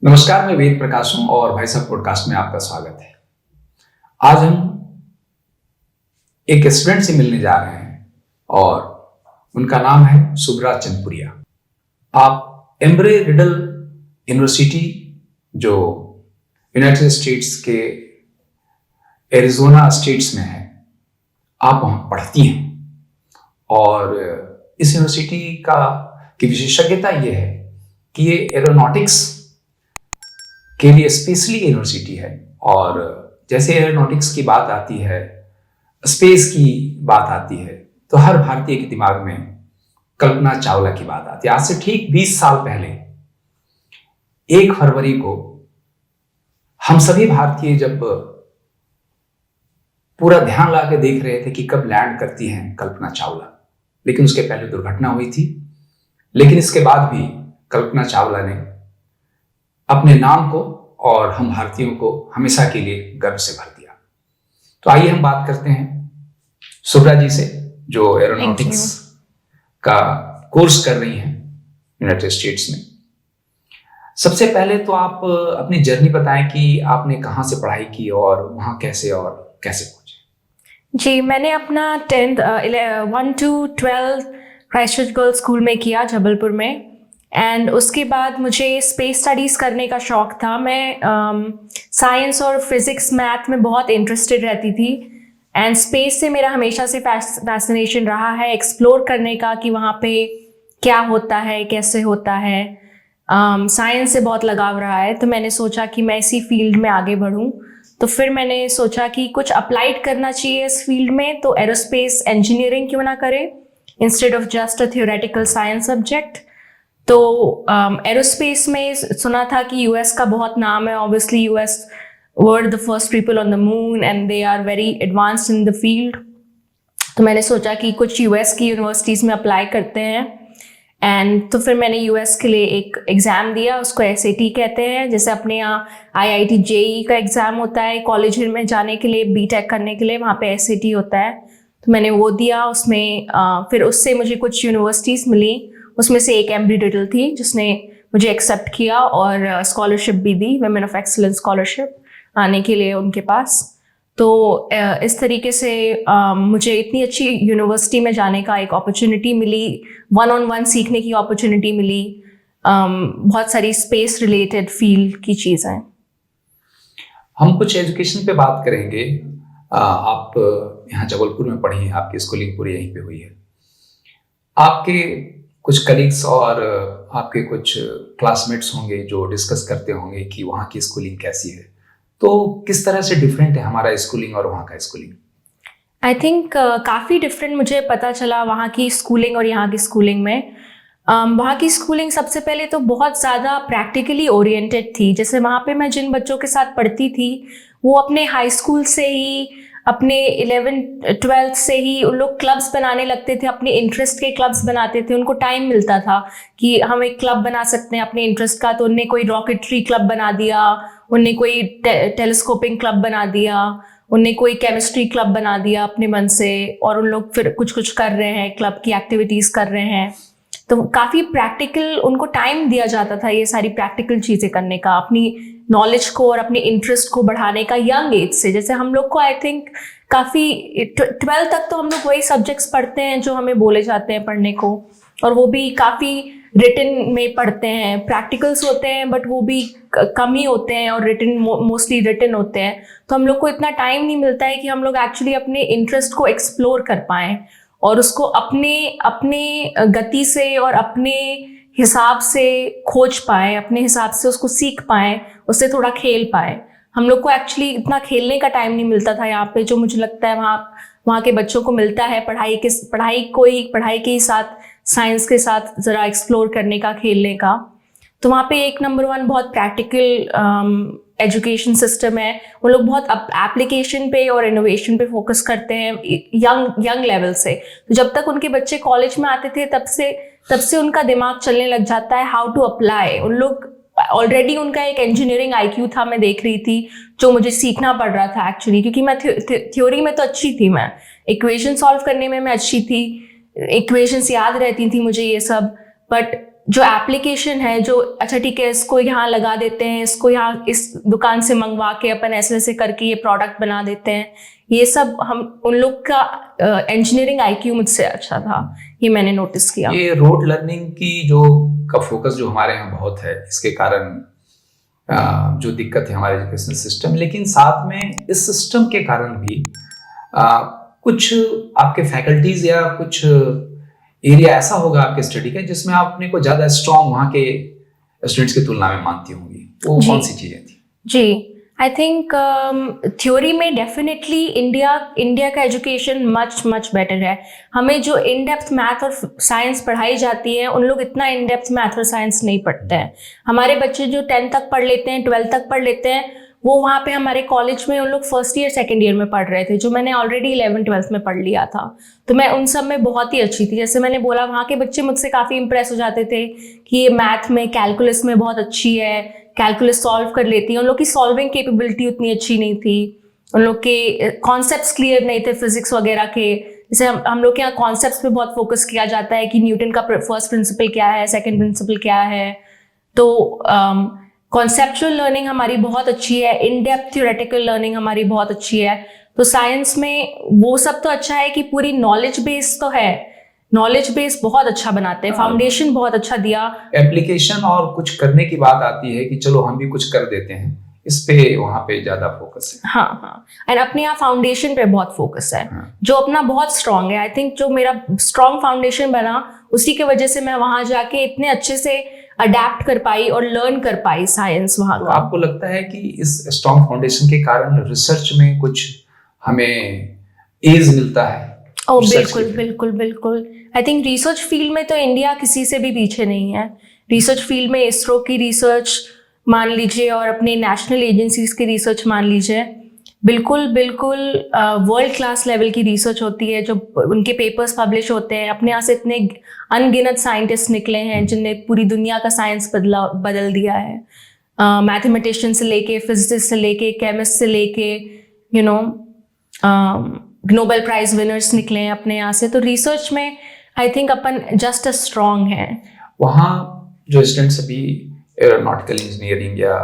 नमस्कार, मैं वेद प्रकाश हूं और भाई साहब पॉडकास्ट में आपका स्वागत है। आज हम एक स्टूडेंट से मिलने जा रहे हैं और उनका नाम है सुब्रा चंदपुरिया। आप एम्ब्रे रिडल यूनिवर्सिटी जो यूनाइटेड स्टेट्स के एरिजोना स्टेट्स में है, आप वहां पढ़ती हैं और इस यूनिवर्सिटी की विशेषज्ञता यह है कि ये एरोनॉटिक्स के लिए स्पेशली यूनिवर्सिटी है। और जैसे एरोनॉटिक्स की बात आती है, स्पेस की बात आती है, तो हर भारतीय के दिमाग में कल्पना चावला की बात आती है। आज से ठीक 20 साल पहले 1 फरवरी को हम सभी भारतीय जब पूरा ध्यान लगा के देख रहे थे कि कब लैंड करती हैं कल्पना चावला, लेकिन उसके पहले दुर्घटना हुई थी। लेकिन इसके बाद भी कल्पना चावला ने अपने नाम को और हम भारतीयों को हमेशा के लिए गर्व से भर दिया। तो आइए हम बात करते हैं सुब्रा जी से, जो एरोनॉटिक्स का कोर्स कर रही हैं यूनाइटेड स्टेट्स में। सबसे पहले तो आप अपनी जर्नी बताएं कि आपने कहाँ से पढ़ाई की और वहाँ कैसे पहुंचे। जी, मैंने अपना 1 to 12 क्राइस्टचर्च गर्ल्स स्कूल में किया, जबलपुर में। एंड उसके बाद मुझे स्पेस स्टडीज़ करने का शौक़ था। मैं साइंस और फिज़िक्स मैथ में बहुत इंटरेस्टेड रहती थी। एंड स्पेस से मेरा हमेशा से फैसिनेशन रहा है, एक्सप्लोर करने का कि वहाँ पे क्या होता है, कैसे होता है। साइंस से बहुत लगाव रहा है, तो मैंने सोचा कि मैं इसी फील्ड में आगे बढ़ूँ। तो फिर मैंने सोचा कि कुछ अप्लाइड करना चाहिए इस फील्ड में, तो एरोस्पेस इंजीनियरिंग क्यों ना करें instead of just a theoretical science subject. तो एरोस्पेस में सुना था कि यूएस का बहुत नाम है। Obviously US were the first people on the moon and they are very advanced in the field. तो मैंने सोचा कि कुछ यूएस की यूनिवर्सिटीज़ में अप्लाई करते हैं। एंड तो फिर मैंने यूएस के लिए एक एग्ज़ाम दिया, उसको एसएटी कहते हैं। जैसे अपने यहाँ आईआईटी जेईई का एग्ज़ाम होता है कॉलेज में जाने के लिए, बीटेक करने के लिए, वहाँ पे एसएटी होता है। तो मैंने वो दिया। उसमें फिर उससे मुझे कुछ यूनिवर्सिटीज़ मिली। उसमें से एक एम्ब्रे रिडल थी जिसने मुझे एक्सेप्ट किया और स्कॉलरशिप भी दी, वुमेन ऑफ एक्सीलेंस स्कॉलरशिप, आने के लिए उनके पास। तो इस तरीके से मुझे इतनी अच्छी यूनिवर्सिटी में जाने का एक अपॉर्चुनिटी मिली, 1-on-1 सीखने की अपॉर्चुनिटी मिली, बहुत सारी स्पेस रिलेटेड फील्ड की चीज़ें। हम कुछ एजुकेशन पे बात करेंगे। आप यहाँ जबलपुर में पढ़ी हैं, आपकी स्कूलिंग पूरी यहीं पे हुई है। आपके कुछ कलीग्स और आपके कुछ क्लासमेट्स होंगे जो डिस्कस करते होंगे कि वहाँ की स्कूलिंग कैसी है। तो किस तरह से डिफरेंट है हमारा स्कूलिंग और वहाँ का स्कूलिंग? आई थिंक काफ़ी डिफरेंट मुझे पता चला वहाँ की स्कूलिंग और यहाँ की स्कूलिंग में। वहाँ की स्कूलिंग सबसे पहले तो बहुत ज़्यादा प्रैक्टिकली ओरिएंटेड थी। जैसे वहाँ पे मैं जिन बच्चों के साथ पढ़ती थी, वो अपने हाई स्कूल से ही, अपने 11th-12th से ही उन लोग क्लब्स बनाने लगते थे, अपने इंटरेस्ट के क्लब्स बनाते थे। उनको टाइम मिलता था कि हम एक क्लब बना सकते हैं अपने इंटरेस्ट का। तो उनने कोई रॉकेटरी क्लब बना दिया, उनने कोई टेलीस्कोपिंग क्लब बना दिया, उनने कोई केमिस्ट्री क्लब बना दिया अपने मन से, और उन लोग फिर कुछ कुछ कर रहे हैं, क्लब की एक्टिविटीज़ कर रहे हैं। तो काफ़ी प्रैक्टिकल उनको टाइम दिया जाता था ये सारी प्रैक्टिकल चीज़ें करने का, अपनी नॉलेज को और अपने इंटरेस्ट को बढ़ाने का यंग एज से। जैसे हम लोग को आई थिंक काफ़ी 12th तक तो हम लोग वही सब्जेक्ट्स पढ़ते हैं जो हमें बोले जाते हैं पढ़ने को, और वो भी काफ़ी रिटन में पढ़ते हैं। प्रैक्टिकल्स होते हैं बट वो भी कम ही होते हैं, और रिटन मोस्टली रिटन होते हैं। तो हम लोग को इतना टाइम नहीं मिलता है कि हम लोग एक्चुअली अपने इंटरेस्ट को एक्सप्लोर कर पाएँ और उसको अपने गति से और अपने हिसाब से खोज पाएँ, अपने हिसाब से उसको सीख पाएँ, उससे थोड़ा खेल पाएँ। हम लोग को एक्चुअली इतना खेलने का टाइम नहीं मिलता था यहाँ पे, जो मुझे लगता है वहाँ के बच्चों को मिलता है। पढ़ाई के ही साथ, साइंस के साथ ज़रा एक्सप्लोर करने का, खेलने का। तो वहाँ पे एक नंबर 1 बहुत प्रैक्टिकल एजुकेशन सिस्टम है। वो लोग बहुत एप्लीकेशन पे और इनोवेशन पे फोकस करते हैं यंग लेवल से। तो जब तक उनके बच्चे कॉलेज में आते थे, तब से उनका दिमाग चलने लग जाता है हाउ टू अप्लाई। उन लोग ऑलरेडी, उनका एक इंजीनियरिंग IQ था, मैं देख रही थी, जो मुझे सीखना पड़ रहा था एक्चुअली, क्योंकि मैं थ्योरी में तो अच्छी थी, मैं इक्वेशन सॉल्व करने में मैं अच्छी थी, इक्वेशंस याद रहती थी मुझे ये सब, बट जो एप्लीकेशन है, जो अच्छा ठीक है इसको यहाँ लगा देते हैं, इसको यहाँ इस दुकान से मंगवा के अपन ऐसे ऐसे करके ये प्रोडक्ट बना देते हैं, ये सब हम उन लोग का इंजीनियरिंग आईक्यू मुझसे अच्छा था, ये मैंने नोटिस किया। ये रोड लर्निंग की जो का फोकस जो हमारे यहाँ बहुत है, इसके कारण जो दिक्कत है हमारे एजुकेशन सिस्टम, लेकिन साथ में इस सिस्टम के कारण भी कुछ आपके फैकल्टीज या कुछ एरिया ऐसा होगा आपके स्टडी का जिसमें आप अपने को ज्यादा स्ट्रॉन्ग वहाँ के स्टूडेंट्स की तुलना में मानती होंगी, वो कौन सी चीजें थी? जी, आई थिंक थ्योरी में डेफिनेटली इंडिया का एजुकेशन मच बेटर है। हमें जो इन डेप्थ मैथ और साइंस पढ़ाई जाती है, उन लोग इतना इन डेप्थ मैथ और साइंस नहीं पढ़ते हैं। हमारे बच्चे जो 10th तक पढ़ लेते हैं, 12th तक पढ़ लेते हैं, वो वहाँ पे हमारे कॉलेज में उन लोग फर्स्ट ईयर सेकेंड ईयर में पढ़ रहे थे, जो मैंने ऑलरेडी 11th 12th में पढ़ लिया था। तो मैं उन सब में बहुत ही अच्छी थी। जैसे मैंने बोला, वहाँ के बच्चे मुझसे काफ़ी इंप्रेस हो जाते थे कि ये मैथ में, कैलकुलस में बहुत अच्छी है, कैलकुलस सॉल्व कर लेती है। उन लोग की सॉल्विंग कैपेबिलिटी उतनी अच्छी नहीं थी, उन लोग के कॉन्सेप्ट्स क्लियर नहीं थे फिजिक्स वगैरह के। जैसे हम लोग के यहाँ कॉन्सेप्ट्स पे बहुत फोकस किया जाता है कि न्यूटन का फर्स्ट प्रिंसिपल क्या है, सेकेंड प्रिंसिपल क्या है। तो कॉन्सेप्चुअल लर्निंग हमारी बहुत अच्छी है, इन डेप्थ थ्योरेटिकल लर्निंग हमारी बहुत अच्छी है। तो साइंस में वो सब तो अच्छा है कि पूरी नॉलेज बेस तो है, नॉलेज बेस बहुत अच्छा बनाते हैं, फाउंडेशन बहुत अच्छा दिया। एप्लीकेशन और कुछ करने की बात आती है कि चलो हम भी कुछ कर देते हैं, इस पे वहाँ पे ज्यादा फोकस है। हाँ, एंड अपने यहाँ फाउंडेशन पे बहुत फोकस है। जो अपना बहुत स्ट्रांग है। आई थिंक जो मेरा स्ट्रांग फाउंडेशन बना, उसी की वजह से मैं वहाँ जाके इतने अच्छे से अडेप्ट कर पाई और लर्न कर पाई साइंस वहाँ का। आपको लगता है कि इस स्ट्रांग फाउंडेशन के कारण रिसर्च में कुछ हमें एज मिलता है? बिल्कुल। आई थिंक रिसर्च फील्ड में तो इंडिया किसी से भी पीछे नहीं है। रिसर्च फील्ड में इसरो की रिसर्च मान लीजिए और अपने नेशनल एजेंसीज की रिसर्च मान लीजिए, बिल्कुल वर्ल्ड क्लास लेवल की रिसर्च होती है। जो उनके पेपर्स पब्लिश होते हैं, अपने यहाँ से इतने अनगिनत साइंटिस्ट निकले हैं जिनने पूरी दुनिया का साइंस बदल दिया है। मैथमेटिशियन से लेके, फिजिसिस्ट से लेके, केमिस्ट से लेके, नोबेल प्राइज विनर्स निकले हैं अपने यहाँ से। तो रिसर्च में I think upon just a strong है। वहाँ जो स्टूडेंट्स अभी एरोनॉटिकल इंजीनियरिंग या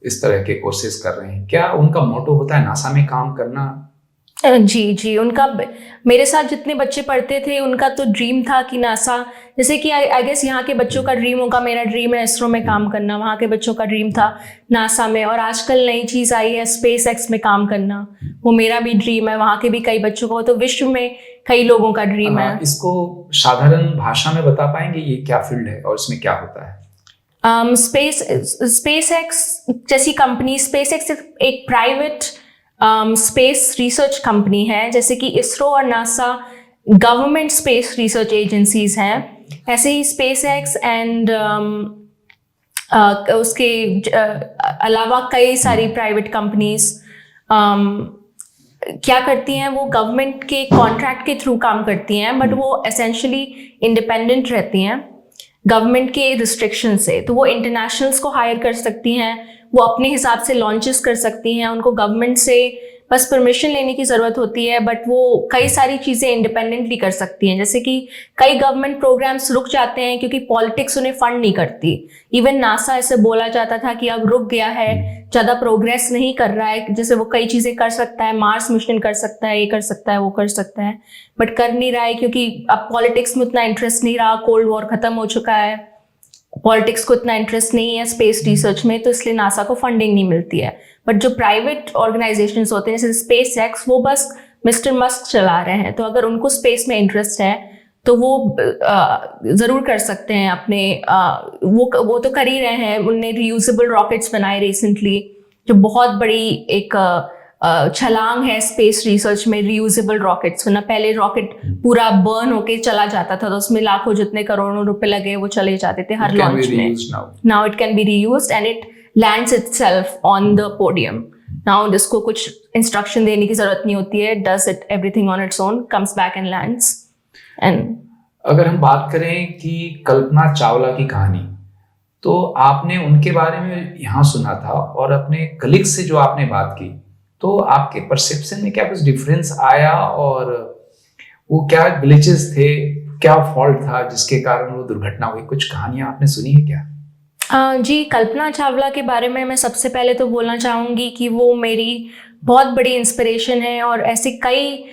इस तरह के कोर्सेज कर रहे हैं, क्या उनका मोटो होता है नासा में काम करना? जी, उनका, मेरे साथ जितने बच्चे पढ़ते थे उनका तो ड्रीम था कि नासा, जैसे कि आई गेस यहाँ के बच्चों का ड्रीम होगा, मेरा ड्रीम है इसरो में काम करना, वहाँ के बच्चों का ड्रीम था नासा में। और आजकल नई चीज़ आई है स्पेस एक्स में काम करना, वो मेरा भी ड्रीम है, वहाँ के भी कई बच्चों का, तो विश्व में कई लोगों का ड्रीम है। इसको साधारण भाषा में बता पाएंगे ये क्या फील्ड है और इसमें क्या होता है? स्पेस एक्स जैसी कंपनी, स्पेस एक्स एक प्राइवेट स्पेस रिसर्च कंपनी है। जैसे कि इसरो और NASA government space research agencies हैं, ऐसे ही स्पेस एक्स एंड उसके अलावा कई सारी प्राइवेट कंपनीज क्या करती हैं, वो गवर्नमेंट के कॉन्ट्रैक्ट के थ्रू काम करती हैं, बट वो एसेंशियली इंडिपेंडेंट रहती हैं गवर्नमेंट के रिस्ट्रिक्शन से। तो वो इंटरनेशनल्स को हायर कर सकती हैं, वो अपने हिसाब से लॉन्चेस कर सकती हैं, उनको गवर्नमेंट से बस परमिशन लेने की ज़रूरत होती है, बट वो कई सारी चीज़ें इंडिपेंडेंटली कर सकती हैं। जैसे कि कई गवर्नमेंट प्रोग्राम्स रुक जाते हैं क्योंकि पॉलिटिक्स उन्हें फंड नहीं करती। इवन नासा ऐसे बोला जाता था कि अब रुक गया है, ज़्यादा प्रोग्रेस नहीं कर रहा है, जैसे वो कई चीज़ें कर सकता है, मार्स मिशन कर सकता है, ये कर सकता है, वो कर सकता है, बट कर नहीं रहा है क्योंकि अब पॉलिटिक्स में उतना इंटरेस्ट नहीं रहा, कोल्ड वॉर ख़त्म हो चुका है, पॉलिटिक्स को इतना इंटरेस्ट नहीं है स्पेस रिसर्च में, तो इसलिए नासा को फंडिंग नहीं मिलती है। बट जो प्राइवेट ऑर्गेनाइजेशंस होते हैं जैसे स्पेस एक्स, वो बस मिस्टर मस्क चला रहे हैं, तो अगर उनको स्पेस में इंटरेस्ट है तो वो ज़रूर कर सकते हैं अपने, वो तो कर ही रहे हैं। उनने रियूजेबल रॉकेट्स बनाए रिसेंटली, जो बहुत बड़ी एक छलांग है स्पेस रिसर्च में, रियूजेबल रॉकेट्स। वरना पहले रॉकेट पूरा बर्न होके चला जाता था, तो उसमें लाखों जितने करोड़ों रुपए लगे वो चले जाते थे हर लॉन्च में। Now it can be reused and it lands itself on the podium. Now इसको कुछ इंस्ट्रक्शन देने की जरूरत नहीं होती है, does it everything on its own, comes back and lands. And अगर हम बात करें कि कल्पना चावला की कहानी, तो आपने उनके बारे में यहाँ सुना था और अपने कलीग से जो आपने बात की, तो आपके परसेप्शन में क्या कुछ डिफरेंस आया और वो क्या ग्लिचेस थे, क्या फॉल्ट था जिसके कारण वो दुर्घटना हुई? कुछ कहानियां आपने सुनी है क्या? जी, कल्पना चावला के बारे में मैं सबसे पहले तो बोलना चाहूँगी कि वो मेरी बहुत बड़ी इंस्पिरेशन है, और ऐसे कई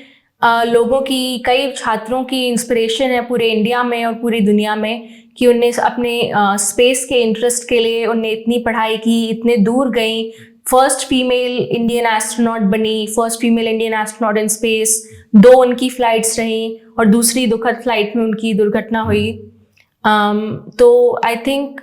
लोगों की, कई छात्रों की इंस्पिरेशन है पूरे इंडिया में और पूरी दुनिया में, कि उनने अपने स्पेस के इंटरेस्ट के लिए उनने इतनी पढ़ाई की, इतने दूर गई, फर्स्ट फीमेल इंडियन एस्ट्रोनॉट बनी, first female Indian astronaut in space, 2 उनकी फ्लाइट्स रहीं और दूसरी दुखद फ्लाइट में उनकी दुर्घटना हुई। तो आई थिंक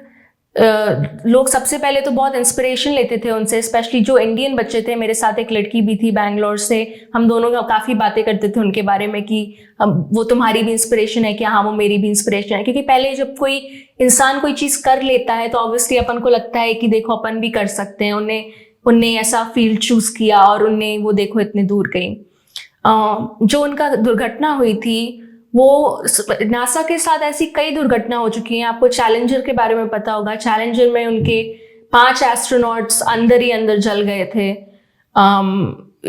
लोग सबसे पहले तो बहुत इंस्पिरेशन लेते थे उनसे, स्पेशली जो इंडियन बच्चे थे। मेरे साथ एक लड़की भी थी बैंगलोर से, हम दोनों काफ़ी बातें करते थे उनके बारे में कि वो तुम्हारी भी इंस्पिरेशन है क्या? हाँ, वो मेरी भी इंस्पिरेशन है। क्योंकि पहले जब कोई इंसान कोई चीज़ कर लेता है तो ऑब्वियसली अपन को लगता है कि देखो अपन भी कर सकते हैं। उनने ऐसा फील्ड चूज़ किया और उनने वो देखो इतने दूर गई। जो उनका दुर्घटना हुई थी, वो नासा के साथ ऐसी कई दुर्घटना हो चुकी हैं। आपको चैलेंजर के बारे में पता होगा। चैलेंजर में उनके 5 एस्ट्रोनॉट्स अंदर ही अंदर जल गए थे,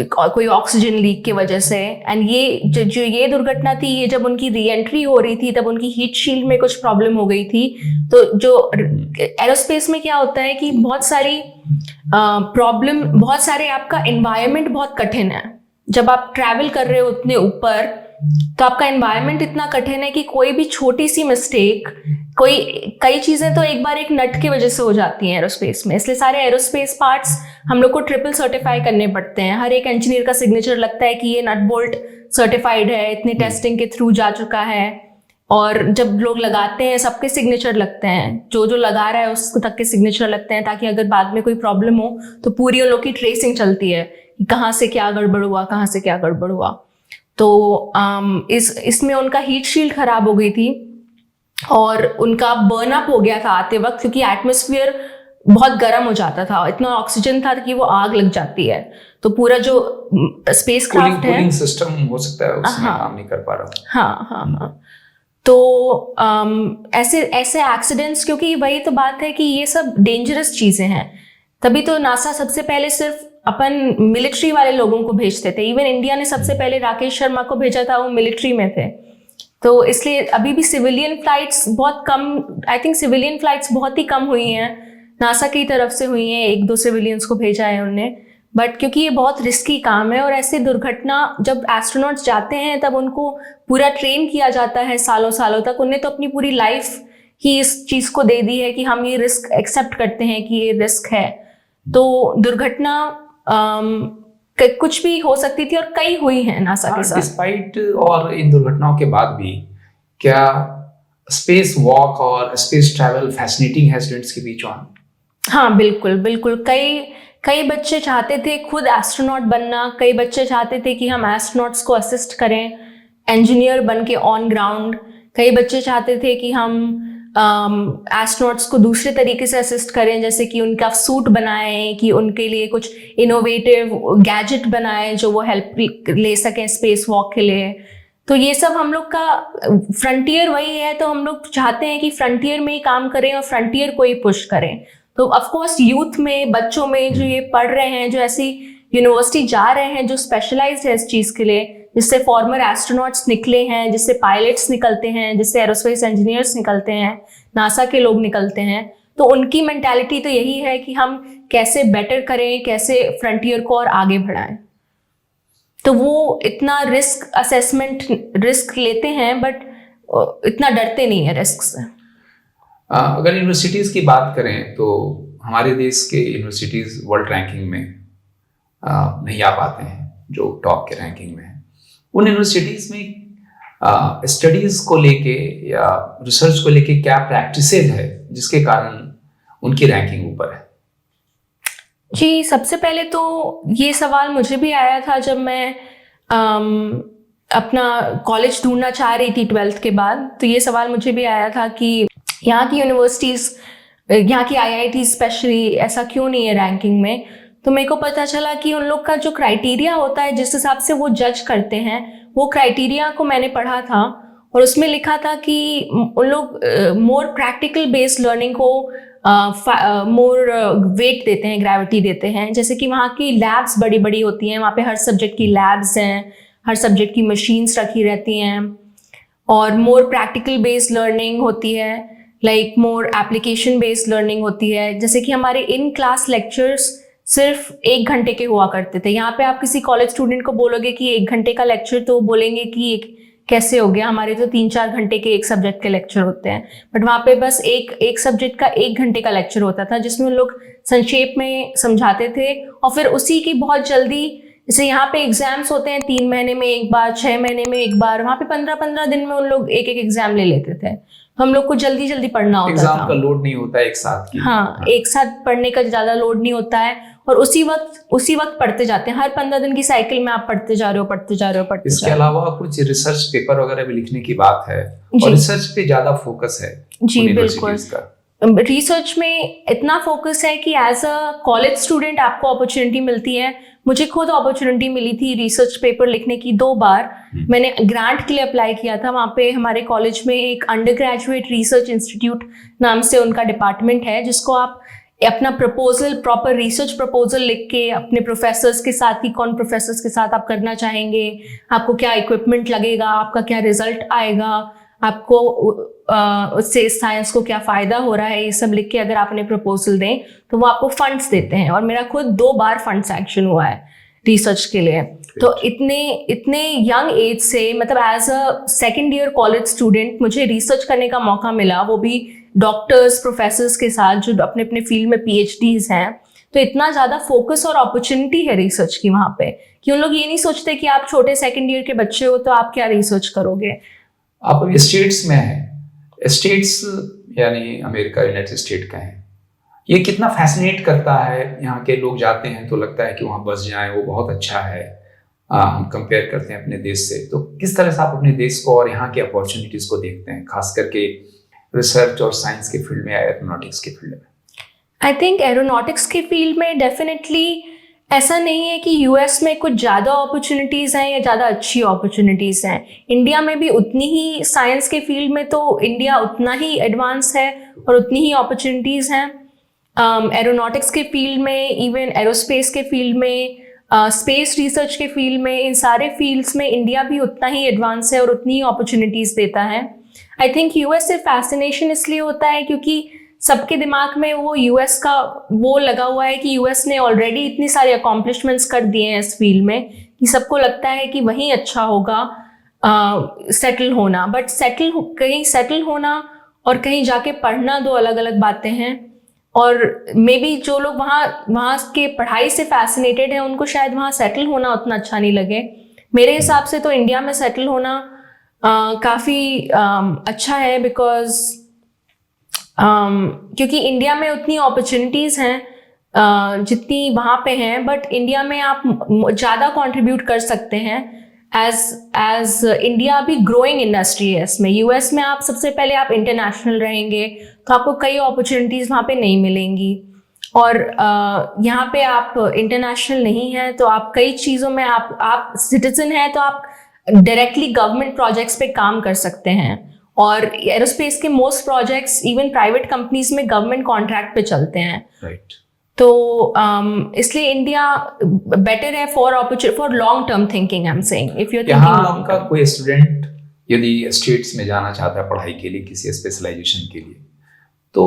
कोई ऑक्सीजन लीक की वजह से। एंड ये जो ये दुर्घटना थी, ये जब उनकी री एंट्री हो रही थी तब उनकी हीट शील्ड में कुछ प्रॉब्लम हो गई थी। तो जो एरोस्पेस में क्या होता है कि बहुत सारी प्रॉब्लम, बहुत सारे, आपका एनवायरनमेंट बहुत कठिन है। जब आप ट्रैवल कर रहे हो उतने ऊपर, तो आपका एनवायरनमेंट इतना कठिन है कि कोई भी छोटी सी मिस्टेक, कई चीज़ें तो एक बार एक नट की वजह से हो जाती हैं एरोस्पेस में। इसलिए सारे एरोस्पेस पार्ट्स हम लोग को ट्रिपल सर्टिफाई करने पड़ते हैं। हर एक इंजीनियर का सिग्नेचर लगता है कि ये नट बोल्ट सर्टिफाइड है, इतनी टेस्टिंग के थ्रू जा चुका है। और जब लोग लगाते हैं सबके सिग्नेचर लगते हैं, जो लगा रहा है उसको तक के सिग्नेचर लगते हैं, ताकि अगर बाद में कोई प्रॉब्लम हो तो पूरी उन लोग की ट्रेसिंग चलती है कि कहाँ से क्या गड़बड़ हुआ, कहाँ से क्या गड़बड़ हुआ। तो इसमें उनका हीट शील्ड खराब हो गई थी और उनका बर्न अप हो गया था आते वक्त, क्योंकि एटमॉस्फेयर बहुत गर्म हो जाता था, इतना ऑक्सीजन था कि वो आग लग जाती है। तो पूरा जो स्पेस क्राफ्ट है, कूलिंग सिस्टम हो सकता है उसमें काम नहीं कर पा रहा। हाँ। तो ऐसे एक्सीडेंट्स, क्योंकि वही तो बात है कि ये सब डेंजरस चीजें हैं, तभी तो नासा सबसे पहले सिर्फ अपन मिलिट्री वाले लोगों को भेजते थे। इवन इंडिया ने सबसे पहले राकेश शर्मा को भेजा था, वो मिलिट्री में थे। तो इसलिए अभी भी सिविलियन फ्लाइट्स बहुत कम, आई थिंक सिविलियन फ्लाइट्स बहुत ही कम हुई हैं, नासा की तरफ से हुई हैं। 1-2 सिविलियंस को भेजा है उन्होंने, बट क्योंकि ये बहुत रिस्की काम है और ऐसे दुर्घटना जब एस्ट्रोनॉट्स जाते हैं तब उनको पूरा ट्रेन किया जाता है सालों सालों तक। उन्हें तो अपनी पूरी लाइफ ही इस चीज़ को दे दी है कि हम ये रिस्क एक्सेप्ट करते हैं कि ये रिस्क है। तो दुर्घटना कुछ भी हो सकती थी और कई हुई हैं नासा के साथ। डिस्पाइट और इन दुर्घटनाओं के बाद भी क्या स्पेस वॉक और स्पेस ट्रैवल फैसिनेटिंग है स्टूडेंट्स के बीच? हाँ, बिल्कुल। कई बच्चे चाहते थे खुद एस्ट्रोनॉट बनना, कई बच्चे चाहते थे कि हम एस्ट्रोनॉट्स को असिस्ट करें इंजीनियर बन के ऑन ग्राउंड। कई बच्चे चाहते थे कि हम एस्ट्रोनॉट्स को दूसरे तरीके से असिस्ट करें, जैसे कि उनका सूट बनाएं, कि उनके लिए कुछ इनोवेटिव गैजेट बनाएं जो वो हेल्प ले सकें स्पेस वॉक के लिए। तो ये सब हम लोग का फ्रंटियर वही है, तो हम लोग चाहते हैं कि फ्रंटियर में ही काम करें और फ्रंटियर को ही पुश करें। तो ऑफकोर्स यूथ में, बच्चों में जो ये पढ़ रहे हैं, जो ऐसी यूनिवर्सिटी जा रहे हैं जो स्पेशलाइज्ड है इस चीज़ के लिए, जिससे फॉर्मर एस्ट्रोनॉट्स निकले हैं, जिससे पायलट्स निकलते हैं, जिससे एरोस्पेस इंजीनियर्स निकलते हैं, नासा के लोग निकलते हैं, तो उनकी मेंटालिटी तो यही है कि हम कैसे बेटर करें, कैसे फ्रंटियर को और आगे बढ़ाएं। तो वो इतना रिस्क लेते हैं, बट इतना डरते नहीं है रिस्क से। अगर यूनिवर्सिटीज़ की बात करें तो हमारे देश के यूनिवर्सिटीज़ वर्ल्ड रैंकिंग में नहीं आ पाते हैं, जो टॉप के रैंकिंग में है। उन यूनिवर्सिटीज़ में स्टडीज़ को लेके या रिसर्च को लेके क्या प्रैक्टिसेज है जिसके कारण उनकी रैंकिंग ऊपर है? जी, सबसे पहले तो ये सवाल मुझे भी आया था जब मैं अपना कॉलेज ढूंढना चाह रही थी 12th के बाद। तो ये सवाल मुझे भी आया था कि यहाँ की यूनिवर्सिटीज़, यहाँ की IIT स्पेशली ऐसा क्यों नहीं है रैंकिंग में। तो मेरे को पता चला कि उन लोग का जो क्राइटेरिया होता है, जिस हिसाब से वो जज करते हैं, वो क्राइटेरिया को मैंने पढ़ा था और उसमें लिखा था कि उन लोग मोर प्रैक्टिकल बेस्ड लर्निंग को मोर वेट देते हैं, ग्रेविटी देते हैं। जैसे कि वहाँ की लैब्स बड़ी बड़ी होती हैं, वहाँ पे हर सब्जेक्ट की लैब्स हैं, हर सब्जेक्ट की मशीन्स रखी रहती हैं, और मोर प्रैक्टिकल बेस्ड लर्निंग होती है, like more application based learning होती है। जैसे कि हमारे इन क्लास लेक्चर्स सिर्फ 1 घंटे के हुआ करते थे। यहाँ पे आप किसी कॉलेज स्टूडेंट को बोलोगे कि 1 घंटे का लेक्चर, तो बोलेंगे कि कैसे हो गया, हमारे तो 3-4 घंटे के एक सब्जेक्ट के लेक्चर होते हैं। बट वहाँ पे बस एक सब्जेक्ट का 1 घंटे का लेक्चर होता था, जिसमें उन लोग संक्षेप में समझाते थे और फिर उसी की बहुत जल्दी, जैसे यहाँ पे एग्जाम्स होते हैं 3 महीने में एक बार, 6 महीने में एक बार, वहाँ पे 15-15 दिन में उन लोग एक एग्जाम ले लेते थे। हम लोग को जल्दी जल्दी पढ़ना होता था। एग्जाम का लोड नहीं होता है एक साथ की। हाँ, एक साथ पढ़ने का ज्यादा लोड नहीं होता है और उसी वक्त पढ़ते जाते हैं। हर 15 दिन की साइकिल में आप पढ़ते जा रहे हो। इसके अलावा कुछ रिसर्च पेपर वगैरह भी लिखने की बात है और रिसर्च पे ज्यादा फोकस है। जी बिल्कुल, रिसर्च में इतना फोकस है कि एज अ कॉलेज स्टूडेंट आपको अपॉर्चुनिटी मिलती है। मुझे खुद अपॉर्चुनिटी मिली थी रिसर्च पेपर लिखने की 2 बार। मैंने ग्रांट के लिए अप्लाई किया था। वहाँ पे हमारे कॉलेज में एक अंडर ग्रेजुएट रिसर्च इंस्टीट्यूट नाम से उनका डिपार्टमेंट है, जिसको आप अपना प्रपोजल, प्रॉपर रिसर्च प्रपोजल लिख के अपने प्रोफेसर्स के साथ, ही कौन प्रोफेसर्स के साथ आप करना चाहेंगे, आपको क्या इक्विपमेंट लगेगा, आपका क्या रिजल्ट आएगा, आपको उससे साइंस को क्या फ़ायदा हो रहा है, ये सब लिख के अगर आप अपने प्रपोजल दें तो वो आपको फंड्स देते हैं। और मेरा खुद 2 बार फंड सैंक्शन हुआ है रिसर्च के लिए। तो इतने यंग एज से, मतलब age a second year college student मुझे रिसर्च करने का मौका मिला, वो भी डॉक्टर्स, प्रोफेसर्स के साथ जो अपने अपने फील्ड में PhDs हैं। तो इतना ज़्यादा फोकस और अपॉर्चुनिटी है रिसर्च की वहाँ पे कि उन लोग ये नहीं सोचते कि आप छोटे सेकेंड ईयर के बच्चे हो तो आप क्या रिसर्च करोगे। आप अभी स्टेट्स में हैं, स्टेट्स यानी अमेरिका, यूनाइटेड स्टेट का है, ये कितना फैसिनेट करता है। यहाँ के लोग जाते हैं तो लगता है कि वहाँ बस जाएं, वो बहुत अच्छा है। हम कंपेयर करते हैं अपने देश से, तो किस तरह से आप अपने देश को और यहाँ की अपॉर्चुनिटीज को देखते हैं, खास करके रिसर्च और साइंस के फील्ड में, एरोनॉटिक्स के फील्ड में? आई थिंक एरोनॉटिक्स के फील्ड में डेफिनेटली ऐसा नहीं है कि यूएस में कुछ ज़्यादा अपॉर्चुनिटीज़ हैं या ज़्यादा अच्छी अपॉर्चुनिटीज़ हैं। इंडिया में भी उतनी ही, साइंस के फील्ड में तो इंडिया उतना ही एडवांस है और उतनी ही अपॉर्चुनिटीज़ हैं। एरोनॉटिक्स के फील्ड में, इवन एरोस्पेस के फील्ड में, स्पेस रिसर्च के फील्ड में, इन सारे फील्ड्स में इंडिया भी उतना ही एडवांस है और उतनी ही अपॉर्चुनिटीज़ देता है। आई थिंक यूएस से फैसिनेशन इसलिए होता है क्योंकि सबके दिमाग में वो यूएस का वो लगा हुआ है कि यूएस ने ऑलरेडी इतनी सारी अकॉम्प्लिशमेंट्स कर दिए हैं इस फील्ड में कि सबको लगता है कि वहीं अच्छा होगा सेटल होना। बट कहीं सेटल होना और कहीं जाके पढ़ना 2 अलग अलग बातें हैं। और मे बी जो लोग वहाँ के पढ़ाई से फैसिनेटेड हैं, उनको शायद वहाँ सेटल होना उतना अच्छा नहीं लगे। मेरे हिसाब से तो इंडिया में सेटल होना काफ़ी अच्छा है, बिकॉज क्योंकि इंडिया में उतनी अपॉर्चुनिटीज़ हैं जितनी वहाँ पे हैं, बट इंडिया में आप ज़्यादा कंट्रीब्यूट कर सकते हैं एज इंडिया अभी ग्रोइंग इंडस्ट्री है इसमें। यूएस में आप सबसे पहले आप इंटरनेशनल रहेंगे तो आपको कई अपॉर्चुनिटीज़ वहाँ पे नहीं मिलेंगी, और यहाँ पे आप इंटरनेशनल नहीं हैं तो आप कई चीज़ों में आप सिटीजन हैं तो आप डायरेक्टली गवर्नमेंट प्रोजेक्ट्स पे काम कर सकते हैं। और एरोस्पेस के most projects even private companies में गवर्नमेंट कॉन्ट्रैक्ट पे चलते हैं। राइट। तो इसलिए इंडिया बेटर है for long term thinking. I am saying if you are thinking long का कोई स्टूडेंट यदि स्टेट्स में जाना चाहता है पढ़ाई के लिए, किसी स्पेशलाइजेशन के लिए, तो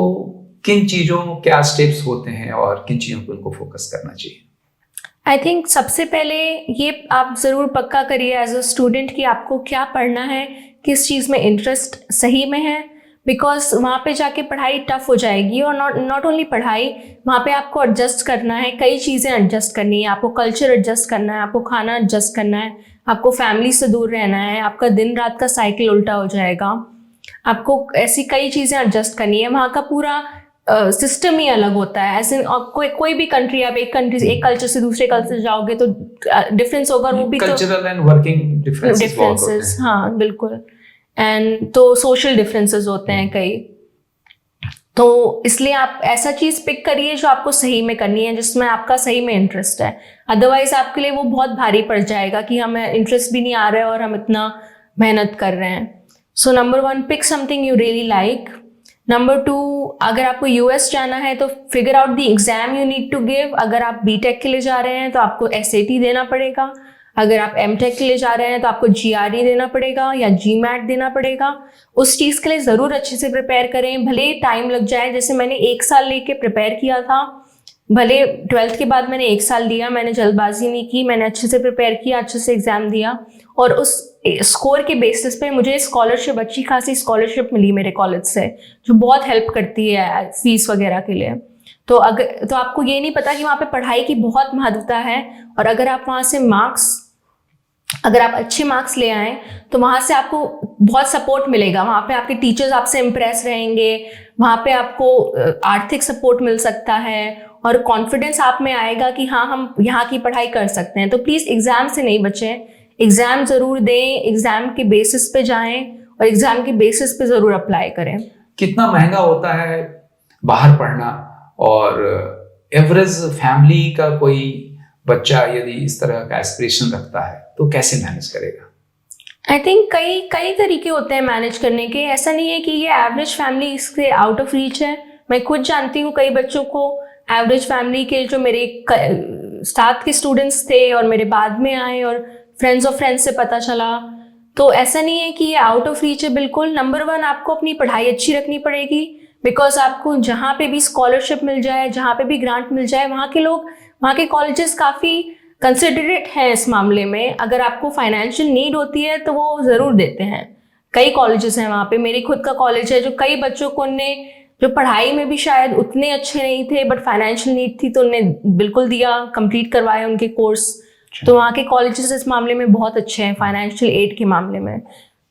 किन चीज़ों, क्या स्टेप्स होते हैं और किन चीज़ों पर उनको फोकस करना चाहिए? आई थिंक सबसे पहले ये आप ज़रूर पक्का करिए एज अ स्टूडेंट कि आपको क्या पढ़ना है, किस चीज़ में इंटरेस्ट सही में है, बिकॉज वहाँ पे जाके पढ़ाई टफ हो जाएगी। और नॉट ओनली पढ़ाई, वहाँ पे आपको एडजस्ट करना है, कई चीज़ें एडजस्ट करनी है, आपको कल्चर एडजस्ट करना है, आपको खाना एडजस्ट करना है, आपको फैमिली से दूर रहना है, आपका दिन रात का साइकिल उल्टा हो जाएगा, आपको ऐसी कई चीज़ें एडजस्ट करनी है। वहाँ का पूरा सिस्टम ही अलग होता है। ऐसे कोई भी कंट्री, आप एक कल्चर से दूसरे कल्चर जाओगे तो डिफरेंस होगा, वो भी कल्चरल एंड वर्किंग डिफरेंसेस। हाँ बिल्कुल। एंड तो सोशल डिफरेंसेस होते हैं कई। तो इसलिए आप ऐसा चीज़ पिक करिए जो आपको सही में करनी है, जिसमें आपका सही में इंटरेस्ट है। अदरवाइज आपके लिए वो बहुत भारी पड़ जाएगा कि हमें इंटरेस्ट भी नहीं आ रहा है और हम इतना मेहनत कर रहे हैं। So number 1, pick something you really like. Number 2, अगर आपको यूएस जाना है तो figure out the exam you need to give. अगर आप बीटेक के लिए जा रहे हैं तो आपको SAT देना पड़ेगा। अगर आप एमटेक के लिए जा रहे हैं तो आपको जीआरई देना पड़ेगा या जीमैट देना पड़ेगा। उस चीज़ के लिए ज़रूर अच्छे से प्रिपेयर करें, भले ही टाइम लग जाए। जैसे मैंने 1 साल लेके प्रिपेयर किया था, भले 12th के बाद मैंने 1 साल दिया, मैंने जल्दबाजी नहीं की, मैंने अच्छे से प्रिपेयर किया, अच्छे से एग्ज़ाम दिया और उस स्कोर के बेसिस पे मुझे स्कॉलरशिप, अच्छी खासी स्कॉलरशिप मिली मेरे कॉलेज से, जो बहुत हेल्प करती है फीस वगैरह के लिए। तो आपको ये नहीं पता कि वहाँ पे पढ़ाई की बहुत महत्वता है, और अगर आप वहाँ से अगर आप अच्छे मार्क्स ले आएँ तो वहाँ से आपको बहुत सपोर्ट मिलेगा। वहाँ पे आपके टीचर्स आपसे इम्प्रेस रहेंगे, वहाँ पे आपको आर्थिक सपोर्ट मिल सकता है और कॉन्फिडेंस आप में आएगा कि हाँ, हम यहाँ की पढ़ाई कर सकते हैं। तो प्लीज़ एग्ज़ाम से नहीं बचें, एग्ज़ाम ज़रूर दें, एग्ज़ाम के बेसिस पे जाएं और एग्ज़ाम के बेसिस पे ज़रूर अप्लाई करें। कितना महंगा होता है बाहर पढ़ना, और एवरेज फैमिली का कोई बच्चा यदि इस तरह का एस्पिरेशन रखता है तो कैसे मैनेज करेगा? आई थिंक कई तरीके होते हैं मैनेज करने के। ऐसा नहीं है कि ये एवरेज फैमिली इससे आउट ऑफ रीच है। मैं खुद जानती हूँ कई बच्चों को, एवरेज फैमिली के जो मेरे साथ के स्टूडेंट्स थे और मेरे बाद में आए और फ्रेंड्स ऑफ फ्रेंड्स से पता चला। तो ऐसा नहीं है कि ये आउट ऑफ रीच है बिल्कुल। नंबर 1, आपको अपनी पढ़ाई अच्छी रखनी पड़ेगी, बिकॉज आपको जहाँ पे भी स्कॉलरशिप मिल जाए, जहाँ पे भी ग्रांट मिल जाए, वहाँ के कॉलेजेस काफ़ी कंसिडरेट हैं इस मामले में। अगर आपको फाइनेंशियल नीड होती है तो वो ज़रूर देते हैं। कई कॉलेजेस हैं वहाँ पे, मेरी खुद का कॉलेज है जो कई बच्चों को उनने, जो पढ़ाई में भी शायद उतने अच्छे नहीं थे बट फाइनेंशियल नीड थी, तो उनने बिल्कुल दिया, कंप्लीट करवाए उनके कोर्स। तो वहाँ के कॉलेजेस इस मामले में बहुत अच्छे हैं फाइनेंशियल एड के मामले में।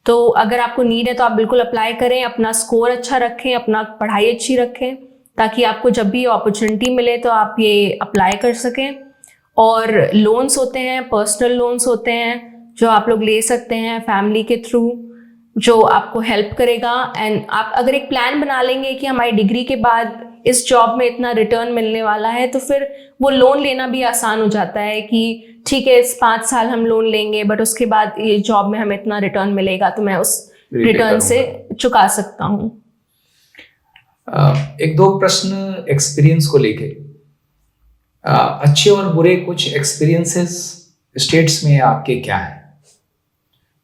तो अगर आपको नीड है तो आप बिल्कुल अप्लाई करें, अपना स्कोर अच्छा रखें, अपना पढ़ाई अच्छी रखें, ताकि आपको जब भी अपॉर्चुनिटी मिले तो आप ये अप्लाई कर सकें। और लोन्स होते हैं, पर्सनल लोन्स होते हैं जो आप लोग ले सकते हैं फैमिली के थ्रू, जो आपको हेल्प करेगा। एंड आप अगर एक प्लान बना लेंगे कि हमारी डिग्री के बाद इस जॉब में इतना रिटर्न मिलने वाला है, तो फिर वो लोन लेना भी आसान हो जाता है कि ठीक है, इस 5 साल हम लोन लेंगे बट उसके बाद ये जॉब में हमें इतना रिटर्न मिलेगा, तो मैं उस रिटर्न से चुका सकता हूँ। 1-2 प्रश्न एक्सपीरियंस को लेके। अच्छे और बुरे कुछ एक्सपीरियंसेस स्टेट्स में आपके क्या हैं?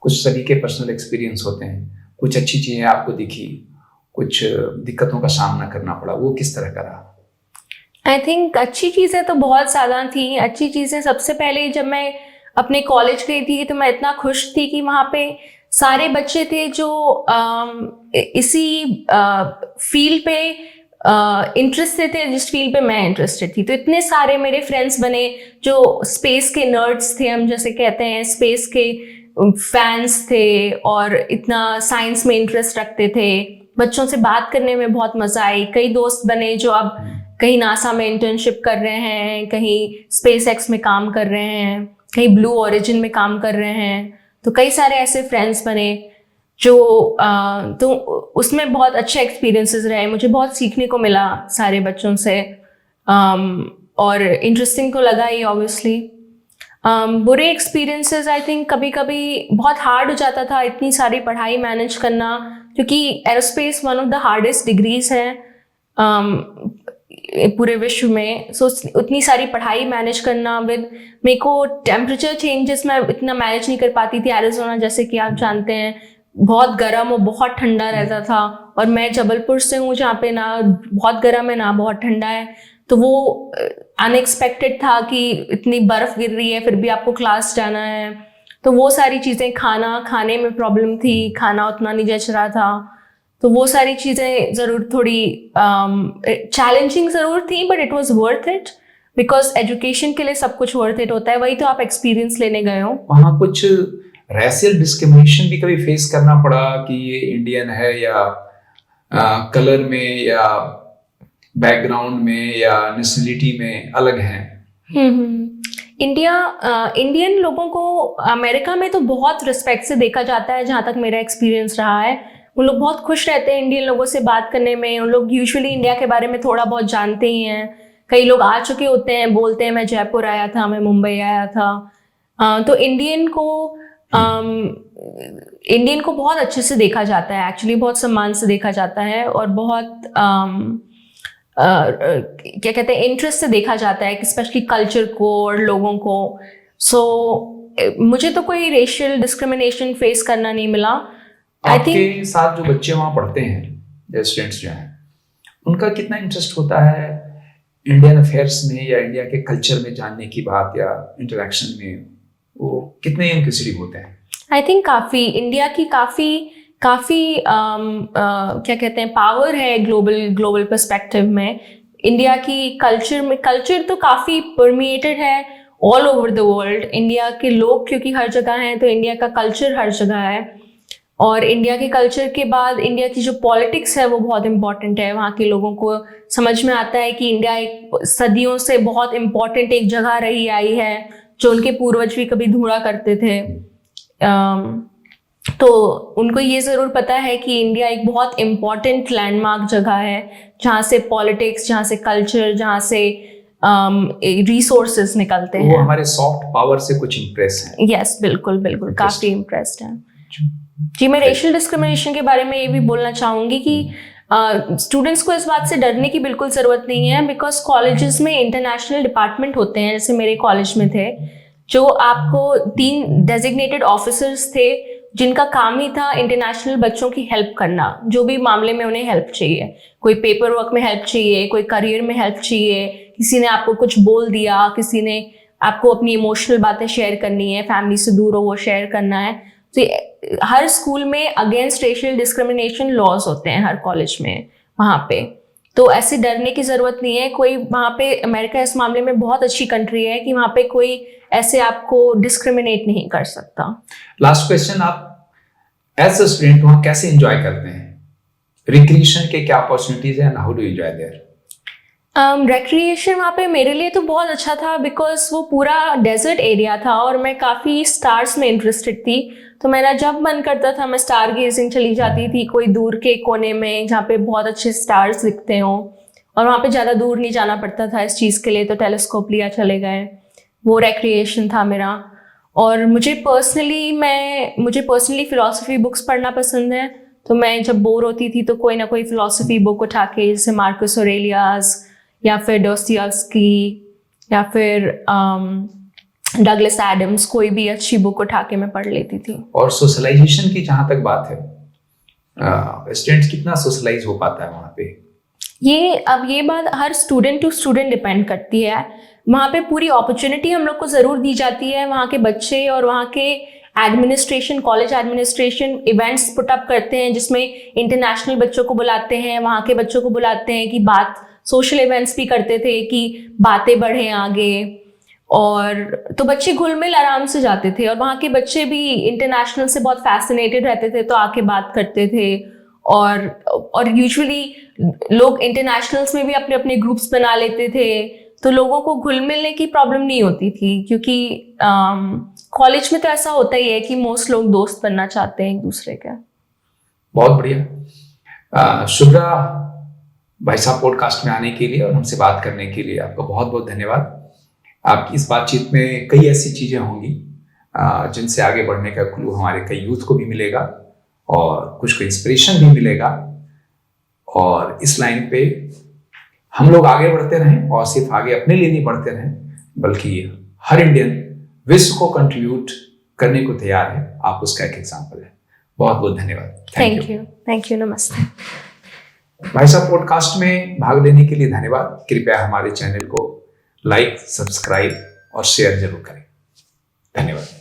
कुछ सभी के पर्सनल एक्सपीरियंस होते हैं, कुछ अच्छी चीज़ें आपको दिखी, कुछ दिक्कतों का सामना करना पड़ा, वो किस तरह का रहा? आई थिंक अच्छी चीज़ें तो बहुत ज़्यादा थी। अच्छी चीज़ें सबसे पहले जब मैं अपने कॉलेज गई थी तो मैं इतना खुश थी कि वहाँ पे सारे बच्चे थे जो इसी फील्ड पे इंटरेस्टेड थे जिस फील्ड पे मैं इंटरेस्टेड थी। तो इतने सारे मेरे फ्रेंड्स बने जो स्पेस के नर्ड्स थे, हम जैसे कहते हैं, स्पेस के फैंस थे और इतना साइंस में इंटरेस्ट रखते थे। बच्चों से बात करने में बहुत मज़ा आई। कई दोस्त बने जो अब कहीं नासा में इंटर्नशिप कर रहे हैं, कहीं स्पेस एक्स में काम कर रहे हैं, कहीं ब्लू ओरिजिन में काम कर रहे हैं। तो कई सारे ऐसे फ्रेंड्स बने जो तो उसमें बहुत अच्छे एक्सपीरियंसेस रहे। मुझे बहुत सीखने को मिला सारे बच्चों से और इंटरेस्टिंग तो लगा ही ऑब्वियसली। बुरे एक्सपीरियंसेस आई थिंक कभी कभी बहुत हार्ड हो जाता था इतनी सारी पढ़ाई मैनेज करना, क्योंकि aerospace one of the hardest degrees है पूरे विश्व में। सो उतनी सारी पढ़ाई मैनेज करना विद, मेरे को टेम्परेचर चेंजेस में इतना मैनेज नहीं कर पाती थी। एरिज़ोना जैसे कि आप जानते हैं बहुत गर्म और बहुत ठंडा रहता था, और मैं जबलपुर से हूँ जहाँ पे ना बहुत गर्म है ना बहुत ठंडा है। तो वो अनएक्सपेक्टेड था कि इतनी बर्फ़ गिर रही है फिर भी आपको क्लास जाना है। तो वो सारी चीज़ें, खाने में प्रॉब्लम थी, खाना उतना नहीं जच रहा था। तो वो सारी चीज़ें ज़रूर थोड़ी चैलेंजिंग ज़रूर थी, but it was worth it, because education के लिए सब कुछ वर्थ इट होता है। वही तो आप एक्सपीरियंस लेने गए हो। वहाँ कुछ रेशियल डिस्क्रिमिनेशन भी कभी फेस करना पड़ा कि ये इंडियन है या कलर में या बैकग्राउंड में या नेशनलिटी में अलग हैं? इंडियन लोगों को अमेरिका में तो बहुत रिस्पेक्ट से देखा जाता है, जहाँ तक मेरा एक्सपीरियंस रहा है। उन लोग बहुत खुश रहते हैं इंडियन लोगों से बात करने में। उन लोग यूजुअली इंडिया के बारे में थोड़ा बहुत जानते ही हैं। कई लोग आ चुके होते हैं, बोलते हैं मैं जयपुर आया था, मैं मुंबई आया था। तो इंडियन को बहुत अच्छे से देखा जाता है, एक्चुअली बहुत सम्मान से देखा जाता है और बहुत क्या कहते हैं, इंटरेस्ट से देखा जाता है, स्पेशली कल्चर को और लोगों को। सो मुझे तो कोई रेशियल डिस्क्रिमिनेशन फेस करना नहीं मिला। आई थिंक आपके साथ जो बच्चे वहाँ पढ़ते हैं, जो स्टूडेंट्स जो हैं, उनका कितना इंटरेस्ट होता है इंडियन अफेयर्स में या इंडिया के कल्चर में जानने की बात या इंटरेक्शन में, वो कितने इंटरेस्टेड होते हैं? आई थिंक काफ़ी इंडिया की काफ़ी क्या कहते हैं पावर है ग्लोबल पर्सपेक्टिव में। इंडिया की कल्चर तो काफ़ी परमिएटेड है all over the world. India के लोग क्योंकि हर जगह हैं, तो इंडिया का कल्चर हर जगह है। और इंडिया के कल्चर के बाद इंडिया की जो पॉलिटिक्स है वो बहुत इम्पॉर्टेंट है। वहाँ के लोगों को समझ में आता है कि इंडिया एक सदियों से बहुत इम्पॉर्टेंट एक जगह रही आई है, जो उनके पूर्वज भी कभी धूड़ा करते थे। तो उनको ये ज़रूर पता है कि इंडिया एक बहुत इम्पॉर्टेंट लैंडमार्क जगह है, जहाँ से पॉलिटिक्स, जहाँ से कल्चर, जहाँ से रिसोर्सेज निकलते हैं। वो हमारे सॉफ्ट पावर से कुछ इम्प्रेस हैं। यस, बिल्कुल काफ़ी इम्प्रेस्ड हैं जी। मैं रेशियल डिस्क्रिमिनेशन के बारे में ये भी बोलना चाहूँगी कि स्टूडेंट्स को इस बात से डरने की बिल्कुल ज़रूरत नहीं है, बिकॉज कॉलेजेस में इंटरनेशनल डिपार्टमेंट होते हैं, जैसे मेरे कॉलेज में थे, जो आपको 3 डेजिग्नेटेड ऑफिसर्स थे जिनका काम ही था इंटरनेशनल बच्चों की हेल्प करना, जो भी मामले में उन्हें हेल्प चाहिए। कोई पेपर वर्क में हेल्प चाहिए, कोई करियर में हेल्प चाहिए, किसी ने आपको कुछ बोल दिया, किसी ने आपको अपनी इमोशनल बातें शेयर करनी है, फैमिली से दूर हो वो शेयर करना है। तो हर स्कूल में अगेंस्ट रेशियल डिस्क्रिमिनेशन लॉज होते हैं, हर कॉलेज में वहाँ पे। तो ऐसे डरने की ज़रूरत नहीं है। कोई वहाँ पे, अमेरिका इस मामले में बहुत अच्छी कंट्री है कि वहाँ पे कोई ऐसे आपको डिस्क्रिमिनेट नहीं कर सकता। लास्ट क्वेश्चन, आप एज अ स्टूडेंट वहाँ कैसे एंजॉय करते हैं? रिक्रिएशन के क्या अपॉर्चुनिटीज हैं, how do you enjoy there? Recreation वहाँ पे मेरे लिए तो बहुत अच्छा था, बिकॉज वो पूरा डेजर्ट एरिया था और मैं काफ़ी स्टार्स में इंटरेस्टेड थी। तो मेरा जब मन करता था मैं स्टार गेजिंग चली जाती थी कोई दूर के कोने में जहाँ पे बहुत अच्छे स्टार्स दिखते हों, और वहाँ पे ज़्यादा दूर नहीं जाना पड़ता था इस चीज़ के लिए, तो टेलीस्कोप लिया चले गए। वो रिक्रिएशन था मेरा। और मुझे पर्सनली फ़िलासफ़ी बुक्स पढ़ना पसंद है, तो मैं जब बोर होती थी तो कोई ना कोई फ़िलासफ़ी बुक उठा के, जैसे मार्कस ऑरेलियस या फिर डोस्टोयेव्स्की या फिर डगलस एडम्स, कोई भी अच्छी बुक उठा के मैं पढ़ लेती थी। और सोशलाइजेशन की जहाँ तक बात है, स्टूडेंट्स कितना सोशलाइज हो पाता है वहाँ पे? ये बात हर स्टूडेंट टू स्टूडेंट डिपेंड करती है। वहाँ पे पूरी अपॉर्चुनिटी हम लोग को ज़रूर दी जाती है। वहाँ के बच्चे और वहाँ के administration, college administration events put up करते हैं जिसमें इंटरनेशनल बच्चों को बुलाते हैं, वहाँ के बच्चों को बुलाते हैं कि सोशल इवेंट्स भी करते थे कि बातें बढ़ें आगे। और तो बच्चे घुल मिल आराम से जाते थे, और वहाँ के बच्चे भी इंटरनेशनल से बहुत फैसिनेटेड रहते थे, तो आके बात करते थे। और यूजुअली लोग इंटरनेशनल्स में भी अपने अपने ग्रुप्स बना लेते थे, तो लोगों को घुल मिलने की प्रॉब्लम नहीं होती थी, क्योंकि कॉलेज में तो ऐसा होता ही है कि मोस्ट लोग दोस्त बनना चाहते हैं एक दूसरे के। बहुत बढ़िया। शुभ्रा भाई साहब पॉडकास्ट में आने के लिए और हमसे बात करने के लिए आपका बहुत बहुत धन्यवाद। आपकी इस बातचीत में कई ऐसी चीज़ें होंगी जिनसे आगे बढ़ने का क्लू हमारे कई यूथ को भी मिलेगा और कुछ को इंस्पिरेशन भी मिलेगा। और इस लाइन पे हम लोग आगे बढ़ते रहें, और सिर्फ आगे अपने लिए नहीं बढ़ते रहें, बल्कि हर इंडियन विश्व को कंट्रीब्यूट करने को तैयार है। आप उसका एक एग्जाम्पल है। बहुत बहुत धन्यवाद। Thank you. नमस्ते। भाई साहब पॉडकास्ट में भाग लेने के लिए धन्यवाद। कृपया हमारे चैनल को लाइक, सब्सक्राइब और शेयर जरूर करें। धन्यवाद।